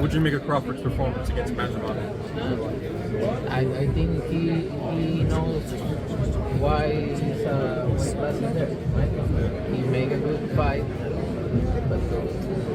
What do you make of Crawford's performance against Masvidal? I think he knows why his weight class is there. Right? He make a good fight, but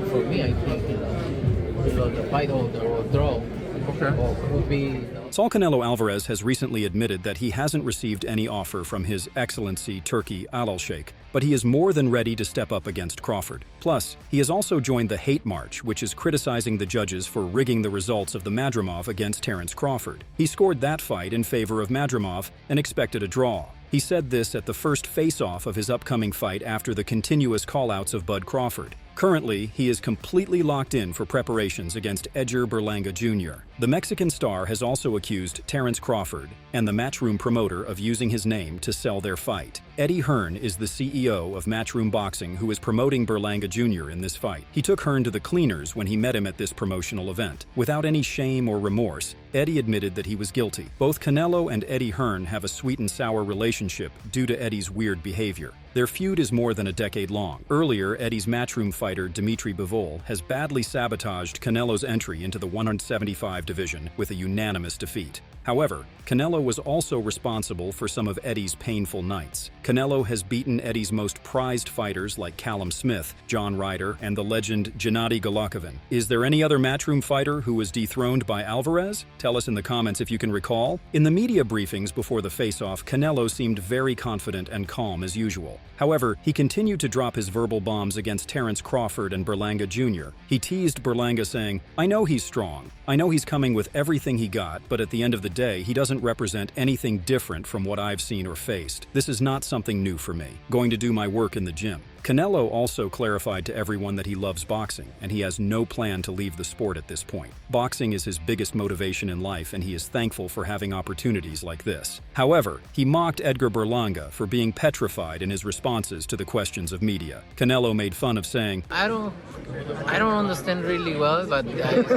for me, I think he lost the fight or draw. Okay. Or would be. Saul Canelo Alvarez has recently admitted that he hasn't received any offer from His Excellency Turki Al-Sheikh, but he is more than ready to step up against Crawford. Plus, he has also joined the Hate March, which is criticizing the judges for rigging the results of the Madrimov against Terence Crawford. He scored that fight in favor of Madrimov and expected a draw. He said this at the first face-off of his upcoming fight after the continuous call-outs of Bud Crawford. Currently, he is completely locked in for preparations against Edgar Berlanga Jr. The Mexican star has also accused Terence Crawford and the Matchroom promoter of using his name to sell their fight. Eddie Hearn is the CEO of Matchroom Boxing, who is promoting Berlanga Jr. in this fight. He took Hearn to the cleaners when he met him at this promotional event. Without any shame or remorse, Eddie admitted that he was guilty. Both Canelo and Eddie Hearn have a sweet and sour relationship due to Eddie's weird behavior. Their feud is more than a decade long. Earlier, Eddie's Matchroom fighter Dimitri Bivol has badly sabotaged Canelo's entry into the 175 division with a unanimous defeat. However, Canelo was also responsible for some of Eddie's painful nights. Canelo has beaten Eddie's most prized fighters like Callum Smith, John Ryder, and the legend Gennady Golovkin. Is there any other Matchroom fighter who was dethroned by Alvarez? Tell us in the comments if you can recall. In the media briefings before the face-off, Canelo seemed very confident and calm as usual. However, he continued to drop his verbal bombs against Terence Crawford and Berlanga Jr. He teased Berlanga saying, "I know he's strong. I know he's coming with everything he got, but at the end of the day, he doesn't represent anything different from what I've seen or faced. This is not something new for me. Going to do my work in the gym." Canelo also clarified to everyone that he loves boxing, and he has no plan to leave the sport at this point. Boxing is his biggest motivation in life, and he is thankful for having opportunities like this. However, he mocked Edgar Berlanga for being petrified in his responses to the questions of media. Canelo made fun of saying, I don't understand really well, but like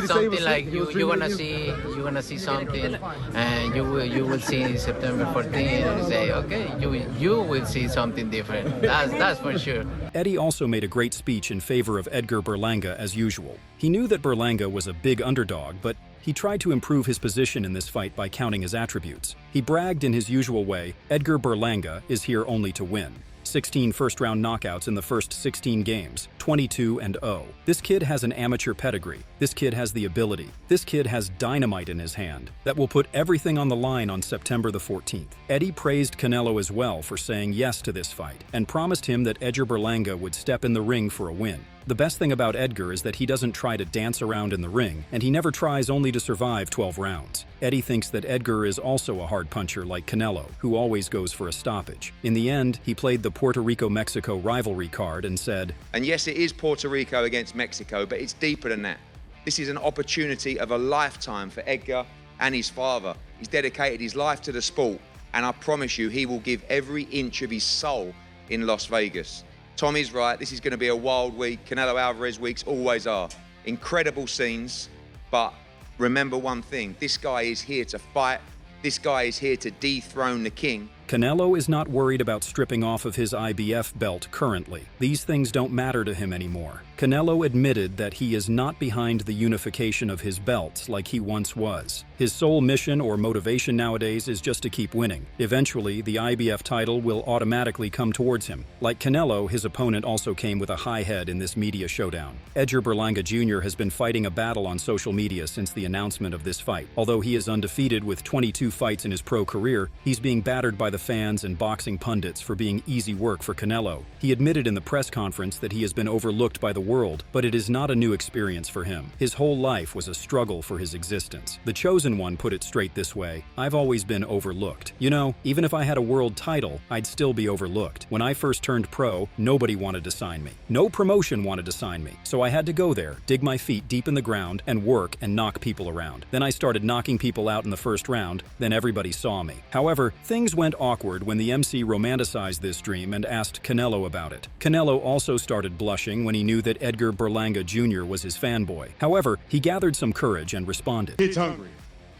something like you're gonna see something, and you will see in September 14th, and say, okay, you will see something different. That's for sure. Eddie also made a great speech in favor of Edgar Berlanga as usual. He knew that Berlanga was a big underdog, but he tried to improve his position in this fight by counting his attributes. He bragged in his usual way, Edgar Berlanga is here only to win. 16 first-round knockouts in the first 16 games, 22-0. This kid has an amateur pedigree. This kid has the ability. This kid has dynamite in his hand that will put everything on the line on September the 14th. Eddie praised Canelo as well for saying yes to this fight and promised him that Edgar Berlanga would step in the ring for a win. The best thing about Edgar is that he doesn't try to dance around in the ring, and he never tries only to survive 12 rounds. Eddie thinks that Edgar is also a hard puncher like Canelo, who always goes for a stoppage. In the end, he played the Puerto Rico-Mexico rivalry card and said, "And yes, it is Puerto Rico against Mexico, but it's deeper than that. This is an opportunity of a lifetime for Edgar and his father. He's dedicated his life to the sport, and I promise you he will give every inch of his soul in Las Vegas." Tommy's right, this is going to be a wild week. Canelo Alvarez weeks always are. Incredible scenes, but remember one thing, this guy is here to fight. This guy is here to dethrone the king. Canelo is not worried about stripping off of his IBF belt currently. These things don't matter to him anymore. Canelo admitted that he is not behind the unification of his belts like he once was. His sole mission or motivation nowadays is just to keep winning. Eventually, the IBF title will automatically come towards him. Like Canelo, his opponent also came with a high head in this media showdown. Edgar Berlanga Jr. has been fighting a battle on social media since the announcement of this fight. Although he is undefeated with 22 fights in his pro career, he's being battered by the fans and boxing pundits for being easy work for Canelo. He admitted in the press conference that he has been overlooked by the world, but it is not a new experience for him. His whole life was a struggle for his existence. The Chosen One put it straight this way, "I've always been overlooked. You know, even if I had a world title, I'd still be overlooked. When I first turned pro, nobody wanted to sign me. No promotion wanted to sign me. So I had to go there, dig my feet deep in the ground, and work and knock people around. Then I started knocking people out in the first round, then everybody saw me." However, things went awkward when the MC romanticized this dream and asked Canelo about it. Canelo also started blushing when he knew that Edgar Berlanga Jr. was his fanboy. However, he gathered some courage and responded, "Kid's hungry.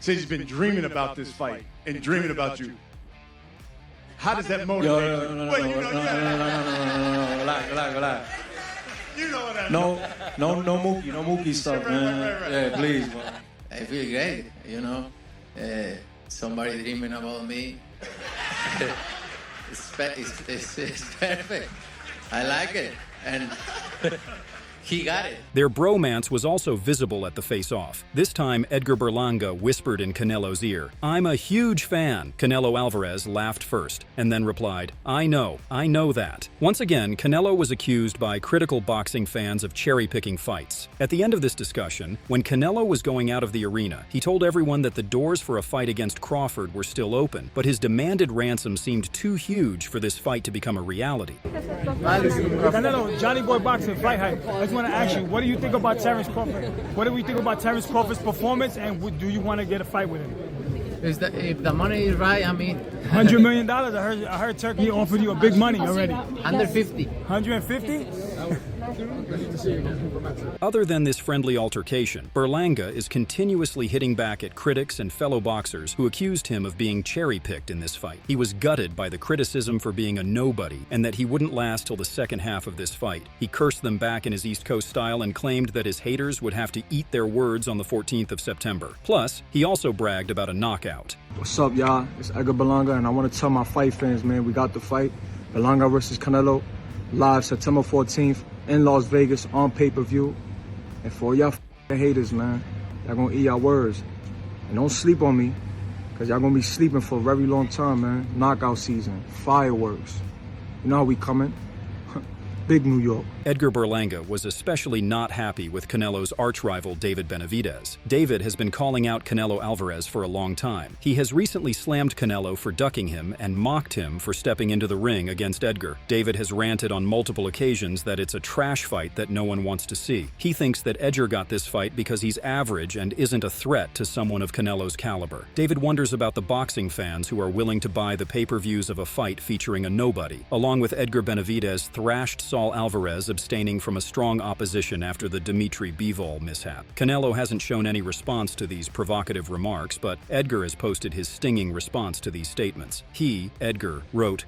Says he's been dreaming about this fight and dreaming about you. How does that motivate you?" Relax. You know what I mean? No Mookie stuff, man. Right. Yeah, please, bro. I feel great, you know. Somebody dreaming about me. It's perfect. I like it. And he got it. Their bromance was also visible at the face-off. This time, Edgar Berlanga whispered in Canelo's ear, "I'm a huge fan." Canelo Alvarez laughed first, and then replied, I know that." Once again, Canelo was accused by critical boxing fans of cherry-picking fights. At the end of this discussion, when Canelo was going out of the arena, he told everyone that the doors for a fight against Crawford were still open, but his demanded ransom seemed too huge for this fight to become a reality. Canelo, Johnny Boy Boxing, fight hype. I just want to ask you, what do you think about Terrence Crawford? What do we think about Terrence Crawford's performance, and do you want to get a fight with him? If the money is right, I mean... $100 million? I heard Turkey offered you a big money already. 150. 150? Other than this friendly altercation, Berlanga is continuously hitting back at critics and fellow boxers who accused him of being cherry-picked in this fight. He was gutted by the criticism for being a nobody and that he wouldn't last till the second half of this fight. He cursed them back in his East Coast style and claimed that his haters would have to eat their words on the 14th of September. Plus, he also bragged about a knockout. What's up, y'all? It's Edgar Berlanga, and I want to tell my fight fans, man, we got the fight. Berlanga versus Canelo, live September 14th in Las Vegas on pay-per-view. And for y'all haters, man, y'all gonna eat y'all words. And don't sleep on me, because y'all gonna be sleeping for a very long time, man. Knockout season, fireworks. You know how we coming. Big New York. Edgar Berlanga was especially not happy with Canelo's arch-rival David Benavidez. David has been calling out Canelo Alvarez for a long time. He has recently slammed Canelo for ducking him and mocked him for stepping into the ring against Edgar. David has ranted on multiple occasions that it's a trash fight that no one wants to see. He thinks that Edgar got this fight because he's average and isn't a threat to someone of Canelo's caliber. David wonders about the boxing fans who are willing to buy the pay-per-views of a fight featuring a nobody. Along with Edgar Benavidez thrashed Saul Alvarez abstaining from a strong opposition after the Dimitri Bivol mishap. Canelo hasn't shown any response to these provocative remarks, but Edgar has posted his stinging response to these statements. He, Edgar, wrote,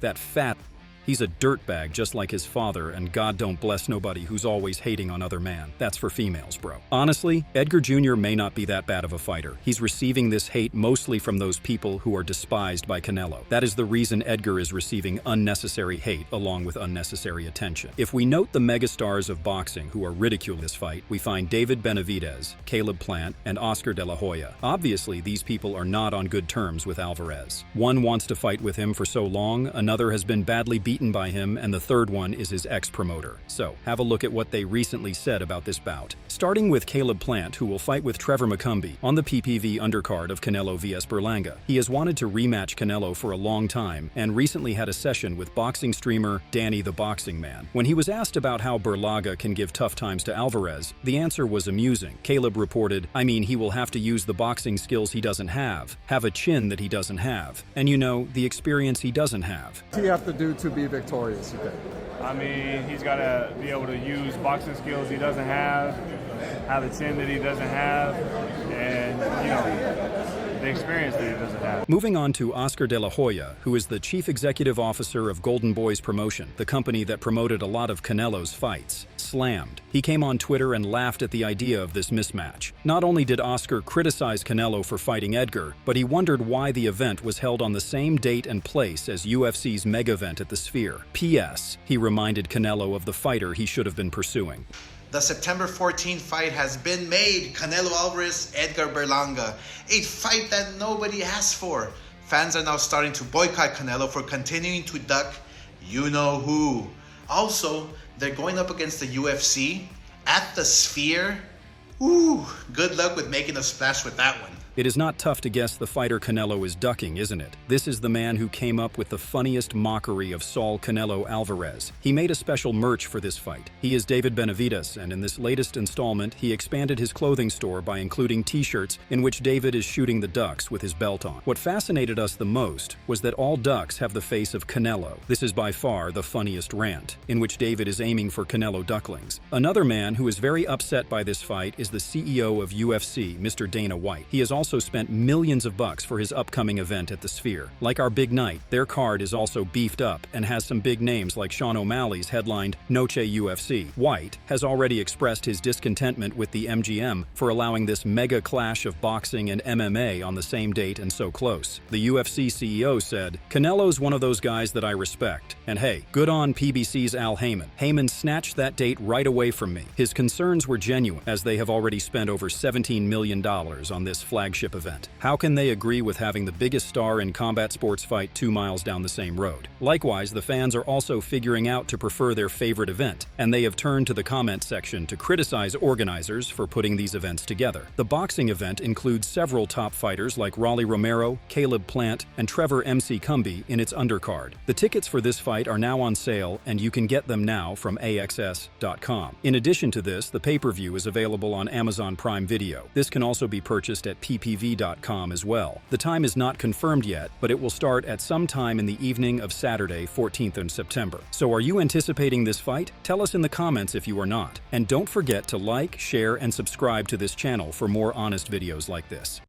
"That fat... He's a dirtbag just like his father, and God don't bless nobody who's always hating on other man. That's for females, bro." Honestly, Edgar Jr. may not be that bad of a fighter. He's receiving this hate mostly from those people who are despised by Canelo. That is the reason Edgar is receiving unnecessary hate along with unnecessary attention. If we note the megastars of boxing who are ridiculing this fight, we find David Benavidez, Caleb Plant, and Oscar De La Hoya. Obviously, these people are not on good terms with Alvarez. One wants to fight with him for so long, another has been badly beaten by him, and the third one is his ex-promoter. So, have a look at what they recently said about this bout. Starting with Caleb Plant, who will fight with Trevor McCumbee on the PPV undercard of Canelo vs Berlanga. He has wanted to rematch Canelo for a long time, and recently had a session with boxing streamer Danny the Boxing Man. When he was asked about how Berlanga can give tough times to Alvarez, the answer was amusing. Caleb reported, "I mean, he will have to use the boxing skills he doesn't have a chin that he doesn't have, and you know, the experience he doesn't have." What does he have to do to be victorious, you think? I mean, he's got to be able to use boxing skills he doesn't have a chin that he doesn't have, and, you know, the experience that he doesn't have. Moving on to Oscar De La Hoya, who is the chief executive officer of Golden Boys Promotion, the company that promoted a lot of Canelo's fights. Slammed. He came on Twitter and laughed at the idea of this mismatch. Not only did Oscar criticize Canelo for fighting Edgar, but he wondered why the event was held on the same date and place as UFC's mega event at the Sphere. P.S. He reminded Canelo of the fighter he should have been pursuing. The September 14th fight has been made. Canelo Alvarez, Edgar Berlanga. A fight that nobody asked for. Fans are now starting to boycott Canelo for continuing to duck you-know-who. Also, they're going up against the UFC at the Sphere. Ooh, good luck with making a splash with that one. It is not tough to guess the fighter Canelo is ducking, isn't it? This is the man who came up with the funniest mockery of Saul Canelo Alvarez. He made a special merch for this fight. He is David Benavidez, and in this latest installment, he expanded his clothing store by including t-shirts in which David is shooting the ducks with his belt on. What fascinated us the most was that all ducks have the face of Canelo. This is by far the funniest rant, in which David is aiming for Canelo ducklings. Another man who is very upset by this fight is the CEO of UFC, Mr. Dana White. He has also spent millions of bucks for his upcoming event at the Sphere. Like our big night, their card is also beefed up and has some big names like Sean O'Malley's headlined Noche UFC. White has already expressed his discontentment with the MGM for allowing this mega clash of boxing and MMA on the same date and so close. The UFC CEO said, "Canelo's one of those guys that I respect. And hey, good on PBC's Al Heyman. Heyman snatched that date right away from me. His concerns were genuine, as they have already spent over $17 million on this flagship event. How can they agree with having the biggest star in combat sports fight 2 miles down the same road?" Likewise, the fans are also figuring out to prefer their favorite event, and they have turned to the comment section to criticize organizers for putting these events together. The boxing event includes several top fighters like Rolly Romero, Caleb Plant, and Trevor MC Cumbie in its undercard. The tickets for this fight are now on sale, and you can get them now from AXS.com. In addition to this, the pay-per-view is available on Amazon Prime Video. This can also be purchased at ppv.com as well. The time is not confirmed yet, but it will start at some time in the evening of Saturday, 14th of September. So are you anticipating this fight? Tell us in the comments if you are not. And don't forget to like, share, and subscribe to this channel for more honest videos like this.